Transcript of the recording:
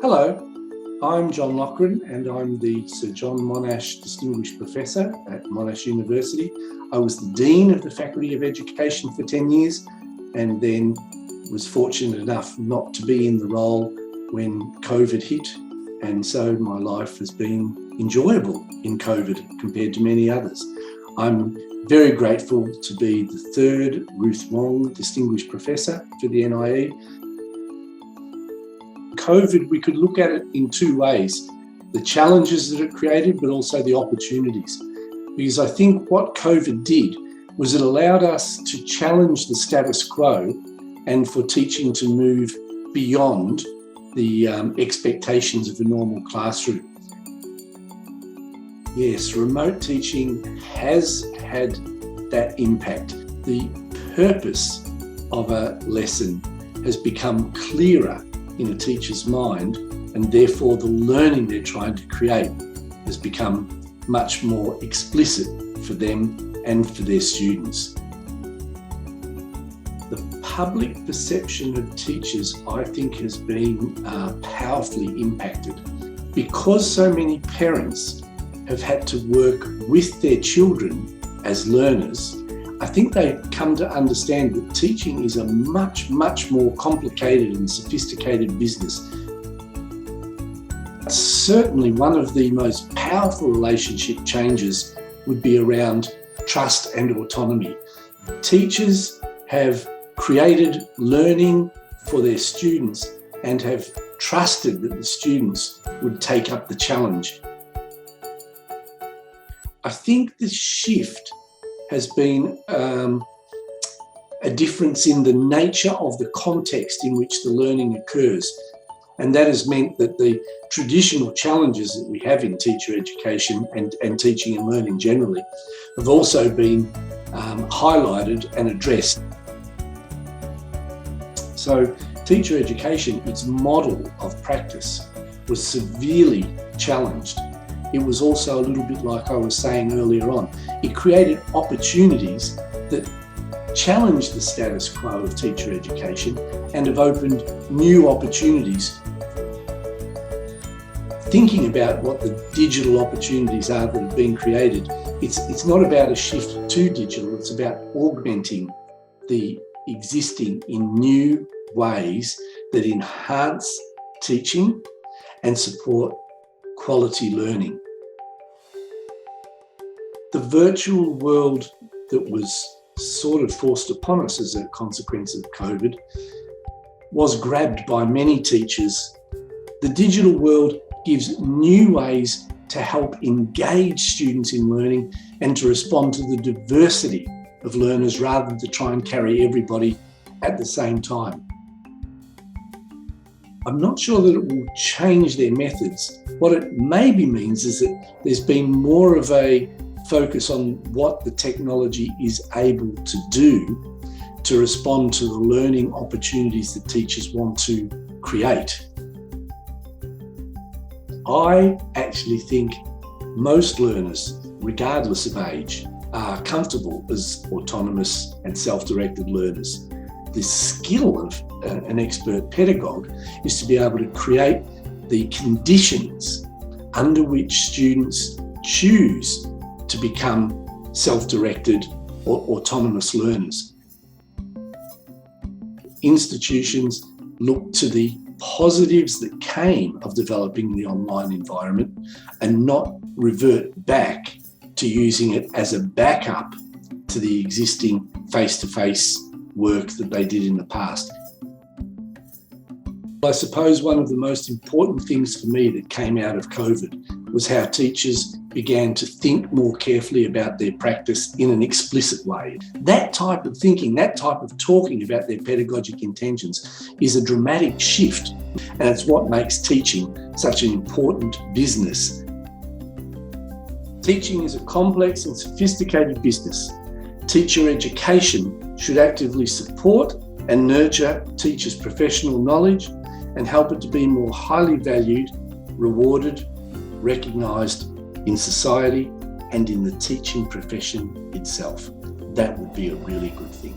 Hello, I'm John Loughran and I'm the Sir John Monash Distinguished Professor at Monash University. I was the Dean of the Faculty of Education for 10 years and then was fortunate enough not to be in the role when COVID hit, and so my life has been enjoyable in COVID compared to many others. I'm very grateful to be the third Ruth Wong Distinguished Professor for the NIE. COVID, we could look at it in two ways: the challenges that it created, but also the opportunities. Because I think what COVID did was it allowed us to challenge the status quo and for teaching to move beyond the expectations of a normal classroom. Yes, remote teaching has had that impact. The purpose of a lesson has become clearer in a teacher's mind, and therefore the learning they're trying to create has become much more explicit for them and for their students. The public perception of teachers, I think, has been powerfully impacted because so many parents have had to work with their children as learners. I think they've come to understand that teaching is a much, much more complicated and sophisticated business. Certainly one of the most powerful relationship changes would be around trust and autonomy. Teachers have created learning for their students and have trusted that the students would take up the challenge. I think this shift has been a difference in the nature of the context in which the learning occurs. And that has meant that the traditional challenges that we have in teacher education and teaching and learning generally have also been highlighted and addressed. So teacher education, its model of practice, was severely challenged. It was also a little bit like I was saying earlier on. It created opportunities that challenged the status quo of teacher education and have opened new opportunities. Thinking about what the digital opportunities are that have been created, it's not about a shift to digital, it's about augmenting the existing in new ways that enhance teaching and support quality learning. The virtual world that was sort of forced upon us as a consequence of COVID was grabbed by many teachers. The digital world gives new ways to help engage students in learning and to respond to the diversity of learners rather than to try and carry everybody at the same time. I'm not sure that it will change their methods. What it maybe means is that there's been more of a focus on what the technology is able to do to respond to the learning opportunities that teachers want to create. I actually think most learners, regardless of age, are comfortable as autonomous and self-directed learners. The skill of an expert pedagogue is to be able to create the conditions under which students choose to become self-directed or autonomous learners. Institutions look to the positives that came of developing the online environment and not revert back to using it as a backup to the existing face-to-face work that they did in the past. I suppose one of the most important things for me that came out of COVID was how teachers began to think more carefully about their practice in an explicit way. That type of thinking, that type of talking about their pedagogic intentions is a dramatic shift, and it's what makes teaching such an important business. Teaching is a complex and sophisticated business. Teacher education should actively support and nurture teachers' professional knowledge and help it to be more highly valued, rewarded, recognised in society and in the teaching profession itself. That would be a really good thing.